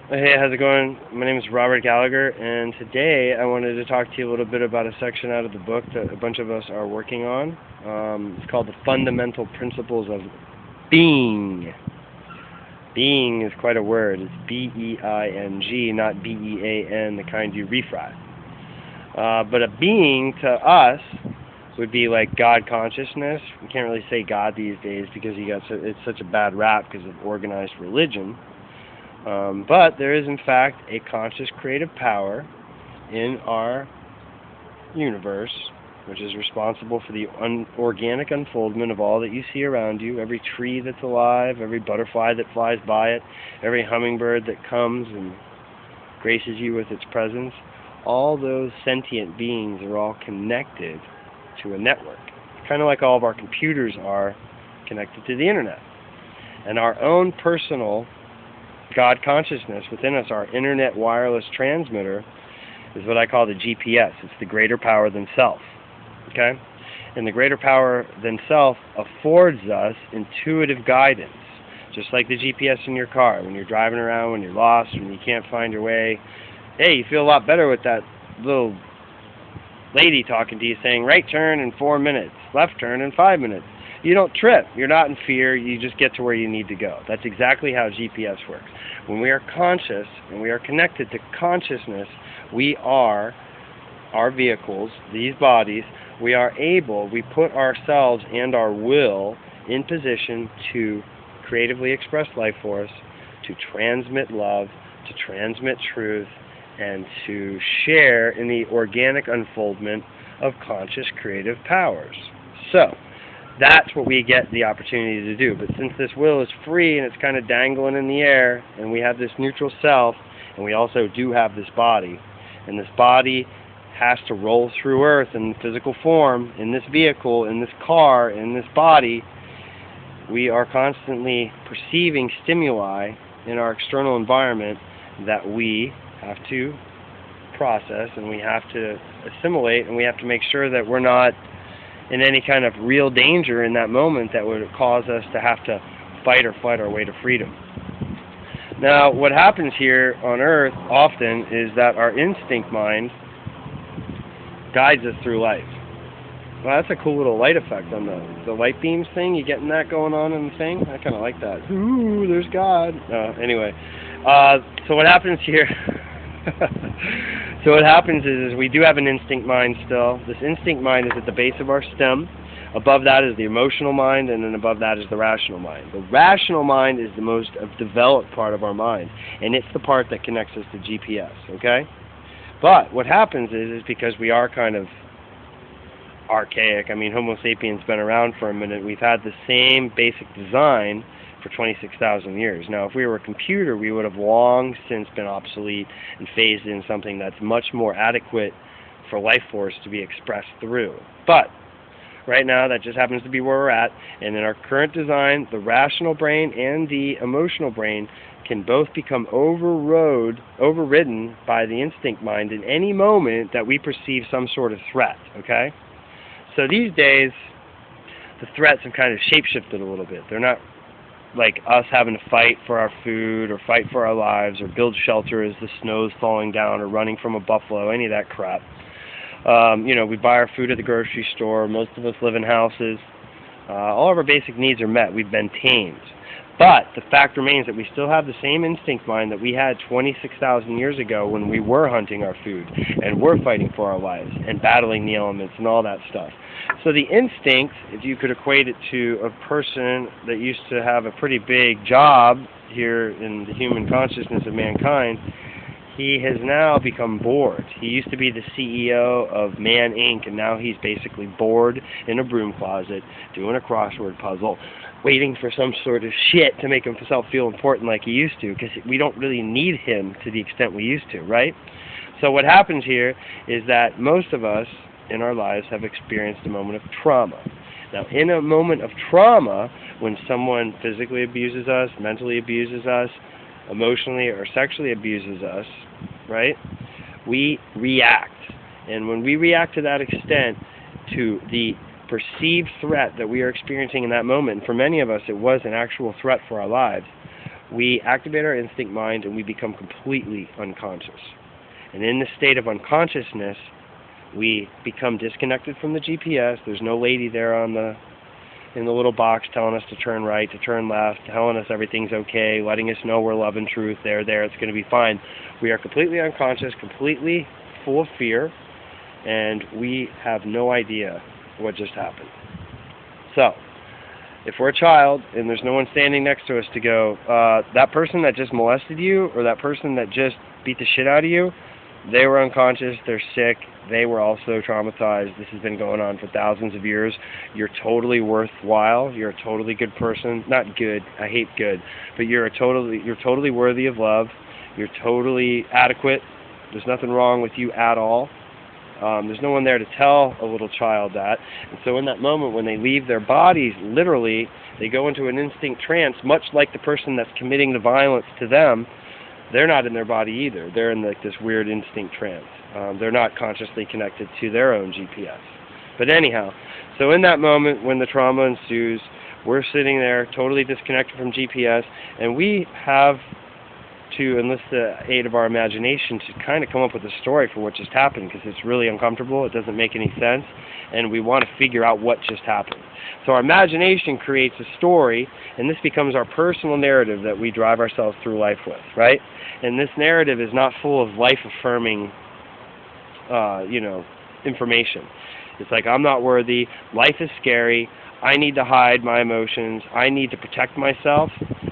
Hey, how's it going? My name is Robert Gallagher, and today I wanted to talk to you a little bit about a section out of the book that a bunch of us are working on. It's called The Fundamental Principles of Being. Being is quite a word. It's B-E-I-N-G, not B-E-A-N, the kind you refrat. But a being to us would be like God consciousness. We can't really say God these days because it's such a bad rap because of organized religion. But there is, in fact, a conscious creative power in our universe, which is responsible for the organic unfoldment of all that you see around you, every tree that's alive, every butterfly that flies by it, every hummingbird that comes and graces you with its presence. All those sentient beings are all connected to a network, kind of like all of our computers are connected to the internet. And our own personal God consciousness within us, our internet wireless transmitter, is what I call the GPS. It's the greater power than self. Okay? And the greater power than self affords us intuitive guidance, just like the GPS in your car. When you're driving around, when you're lost, when you can't find your way, hey, you feel a lot better with that little lady talking to you saying, right turn in 4 minutes, left turn in 5 minutes. You don't trip. You're not in fear. You just get to where you need to go. That's exactly how GPS works. When we are conscious and we are connected to consciousness, we are our vehicles, these bodies. We put ourselves and our will in position to creatively express life force, to transmit love, to transmit truth, and to share in the organic unfoldment of conscious creative powers. So, that's what we get the opportunity to do. But since this will is free and it's kind of dangling in the air, and we have this neutral self, and we also do have this body, and this body has to roll through Earth in physical form, in this vehicle, in this car, in this body, we are constantly perceiving stimuli in our external environment that we have to process, and we have to assimilate, and we have to make sure that we're not in any kind of real danger in that moment that would cause us to have to fight or flight our way to freedom. Now, what happens here on Earth often is that our instinct mind guides us through life. Well, that's a cool little light effect on the light beams thing. You getting that going on in the thing? I kind of like that. Ooh, there's God. Anyway, so what happens here... So what happens is we do have an instinct mind still. This instinct mind is at the base of our stem. Above that is the emotional mind, and then above that is the rational mind. The rational mind is the most developed part of our mind, and it's the part that connects us to GPS, okay? But what happens is because we are kind of archaic, I mean, Homo sapiens been around for a minute, we've had the same basic design for 26,000 years. Now, if we were a computer, we would have long since been obsolete and phased in something that's much more adequate for life force to be expressed through. But right now, that just happens to be where we're at, and in our current design, the rational brain and the emotional brain can both become overridden by the instinct mind in any moment that we perceive some sort of threat, okay? So these days, the threats have kind of shapeshifted a little bit. They're not like us having to fight for our food or fight for our lives or build shelter as the snow's falling down or running from a buffalo, any of that crap. We buy our food at the grocery store. Most of us live in houses. All of our basic needs are met. We've been tamed. But the fact remains that we still have the same instinct mind that we had 26,000 years ago when we were hunting our food and were fighting for our lives and battling the elements and all that stuff. So the instinct, if you could equate it to a person that used to have a pretty big job here in the human consciousness of mankind, he has now become bored. He used to be the CEO of Man Inc., and now he's basically bored in a broom closet doing a crossword puzzle, waiting for some sort of shit to make himself feel important like he used to, because we don't really need him to the extent we used to, right? So what happens here is that most of us in our lives have experienced a moment of trauma. Now, in a moment of trauma, when someone physically abuses us, mentally abuses us, emotionally or sexually abuses us, right, we react. And when we react to that extent to the perceived threat that we are experiencing in that moment, and for many of us it was an actual threat for our lives, we activate our instinct mind and we become completely unconscious. And in this state of unconsciousness, we become disconnected from the GPS. There's no lady there in the little box telling us to turn right, to turn left, telling us everything's okay, letting us know we're love and truth, there, it's going to be fine. We are completely unconscious, completely full of fear, and we have no idea what just happened. So, if we're a child and there's no one standing next to us to go, that person that just molested you or that person that just beat the shit out of you, they were unconscious, they're sick, they were also traumatized, this has been going on for thousands of years, you're totally worthwhile, you're a totally good person, not good, I hate good, but you're totally worthy of love, you're totally adequate, there's nothing wrong with you at all. There's no one there to tell a little child that. And so in that moment when they leave their bodies, literally, they go into an instinct trance, much like the person that's committing the violence to them. They're not in their body either. They're in like this weird instinct trance. They're not consciously connected to their own GPS. But anyhow, so in that moment when the trauma ensues, we're sitting there totally disconnected from GPS, and we have to enlist the aid of our imagination to kind of come up with a story for what just happened, because it's really uncomfortable, it doesn't make any sense, and we want to figure out what just happened. So our imagination creates a story, and this becomes our personal narrative that we drive ourselves through life with, right? And this narrative is not full of life-affirming, information. It's like, I'm not worthy, life is scary, I need to hide my emotions, I need to protect myself,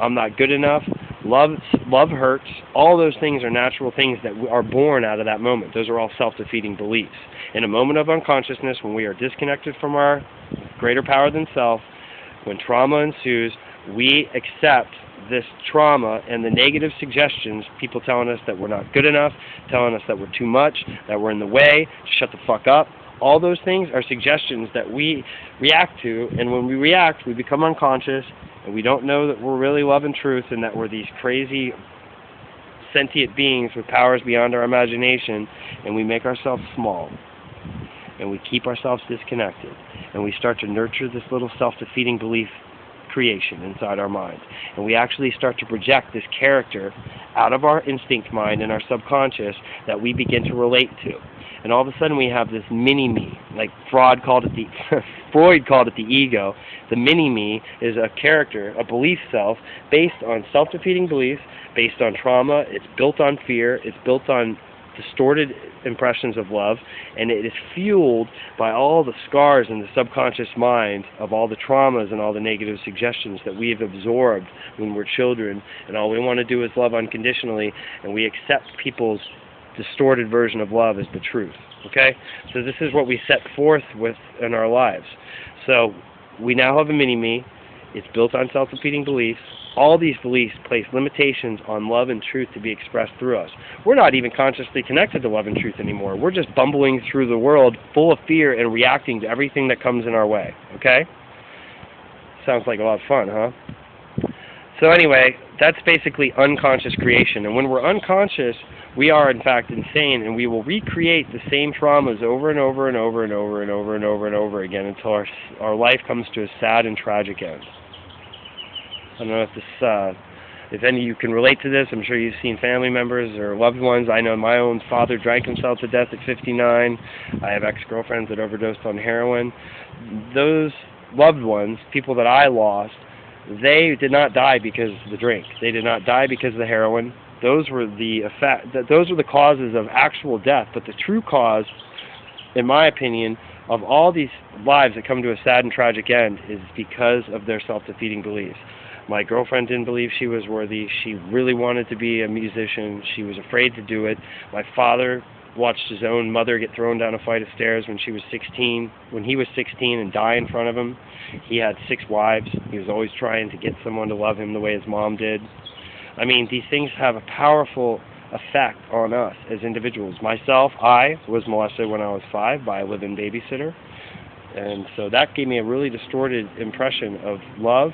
I'm not good enough, love hurts. All those things are natural things that are born out of that moment. Those are all self-defeating beliefs. In a moment of unconsciousness, when we are disconnected from our greater power than self, when trauma ensues, we accept this trauma and the negative suggestions, people telling us that we're not good enough, telling us that we're too much, that we're in the way, shut the fuck up. All those things are suggestions that we react to, and when we react, we become unconscious, and we don't know that we're really love and truth, and that we're these crazy sentient beings with powers beyond our imagination, and we make ourselves small, and we keep ourselves disconnected, and we start to nurture this little self-defeating belief creation inside our mind, and we actually start to project this character out of our instinct mind and our subconscious that we begin to relate to. And all of a sudden we have this mini-me, like Freud called it the ego. The mini-me is a character, a belief self, based on self-defeating beliefs, based on trauma. It's built on fear. It's built on distorted impressions of love, and it is fueled by all the scars in the subconscious mind of all the traumas and all the negative suggestions that we have absorbed when we're children, and all we want to do is love unconditionally, and we accept people's distorted version of love as the truth. Okay? So this is what we set forth with in our lives. So we now have a mini-me. It's built on self-defeating beliefs. All these beliefs place limitations on love and truth to be expressed through us. We're not even consciously connected to love and truth anymore. We're just bumbling through the world full of fear and reacting to everything that comes in our way. Okay? Sounds like a lot of fun, huh? So anyway, that's basically unconscious creation. And when we're unconscious, we are in fact insane, and we will recreate the same traumas over and over and over and over and over and over and over again until our life comes to a sad and tragic end. I don't know if any of you can relate to this. I'm sure you've seen family members or loved ones. I know my own father drank himself to death at 59. I have ex-girlfriends that overdosed on heroin. Those loved ones, people that I lost, they did not die because of the drink. They did not die because of the heroin. Those were the causes of actual death. But the true cause, in my opinion, of all these lives that come to a sad and tragic end is because of their self-defeating beliefs. My girlfriend didn't believe she was worthy. She really wanted to be a musician. She was afraid to do it. My father watched his own mother get thrown down a flight of stairs when he was 16, and die in front of him. He had 6 wives. He was always trying to get someone to love him the way his mom did. I mean, these things have a powerful effect on us as individuals. Myself, I was molested when I was 5 by a live-in babysitter, and so that gave me a really distorted impression of love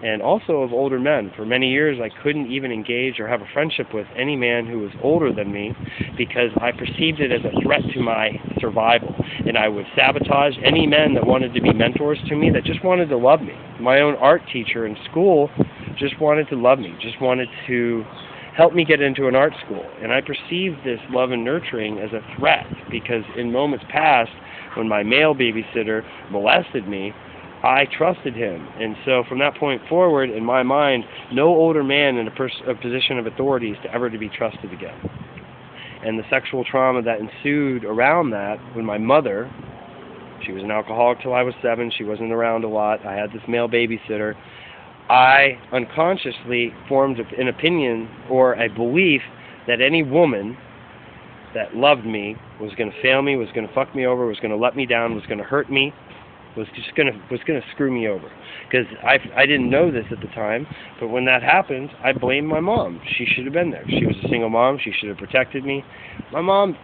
and also of older men. For many years, I couldn't even engage or have a friendship with any man who was older than me because I perceived it as a threat to my survival. And I would sabotage any men that wanted to be mentors to me, that just wanted to love me. My own art teacher in school just wanted to love me, just wanted to help me get into an art school. And I perceived this love and nurturing as a threat, because in moments past, when my male babysitter molested me, I trusted him. And so from that point forward, in my mind, no older man in a position of authority is ever to be trusted again. And the sexual trauma that ensued around that, when my mother, she was an alcoholic till I was 7, she wasn't around a lot, I had this male babysitter, I unconsciously formed an opinion or a belief that any woman that loved me was going to fail me, was going to fuck me over, was going to let me down, was going to hurt me, was going to screw me over. Because I didn't know this at the time, but when that happened, I blamed my mom. She should have been there. She was a single mom. She should have protected me. My mom,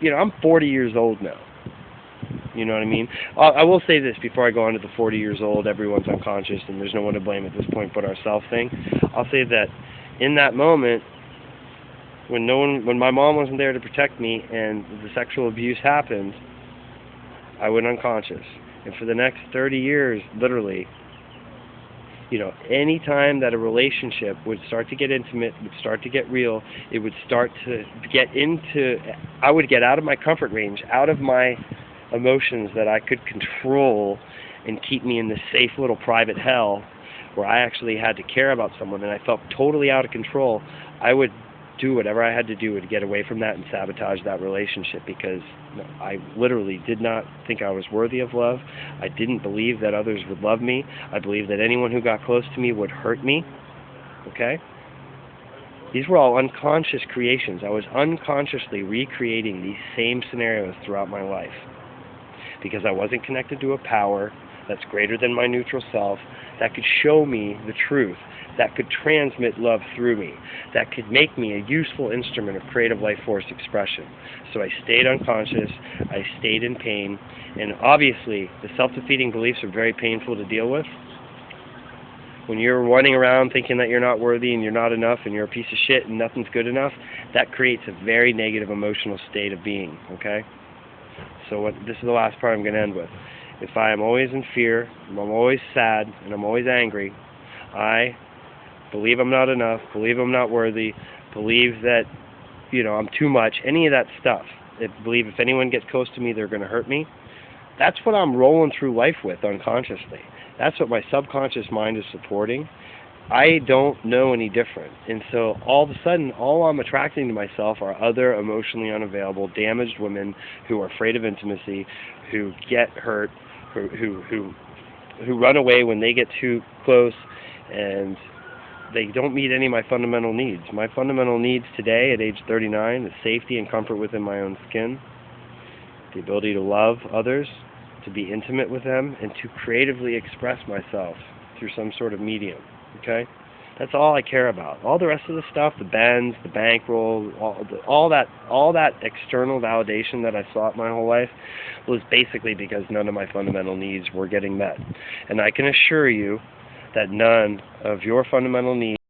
I'm 40 years old now. You know what I mean? I will say this before I go on to the 40 years old, everyone's unconscious and there's no one to blame at this point but ourselves thing. I'll say that in that moment, when my mom wasn't there to protect me and the sexual abuse happened, I went unconscious. And for the next 30 years, literally, any time that a relationship would start to get intimate, would start to get real, it would start to I would get out of my comfort range, out of my emotions that I could control and keep me in this safe little private hell where I actually had to care about someone and I felt totally out of control. I would do whatever I had to do to get away from that and sabotage that relationship, because I literally did not think I was worthy of love. I didn't believe that others would love me. I believed that anyone who got close to me would hurt me. Okay? These were all unconscious creations. I was unconsciously recreating these same scenarios throughout my life, because I wasn't connected to a power that's greater than my neutral self, that could show me the truth, that could transmit love through me, that could make me a useful instrument of creative life force expression. So I stayed unconscious, I stayed in pain, and obviously the self-defeating beliefs are very painful to deal with. When you're running around thinking that you're not worthy and you're not enough and you're a piece of shit and nothing's good enough, that creates a very negative emotional state of being, okay? So this is the last part I'm going to end with. If I am always in fear, I'm always sad, and I'm always angry, I believe I'm not enough, believe I'm not worthy, believe that, I'm too much, any of that stuff. I believe if anyone gets close to me, they're going to hurt me. That's what I'm rolling through life with unconsciously. That's what my subconscious mind is supporting. I don't know any different. And so all of a sudden, all I'm attracting to myself are other emotionally unavailable, damaged women who are afraid of intimacy, who get hurt, who run away when they get too close, and they don't meet any of my fundamental needs. My fundamental needs today at age 39 is safety and comfort within my own skin, the ability to love others, to be intimate with them, and to creatively express myself through some sort of medium. Okay? That's all I care about. All the rest of the stuff, the Benz, the bankroll, all that external validation that I sought my whole life was basically because none of my fundamental needs were getting met. And I can assure you that none of your fundamental needs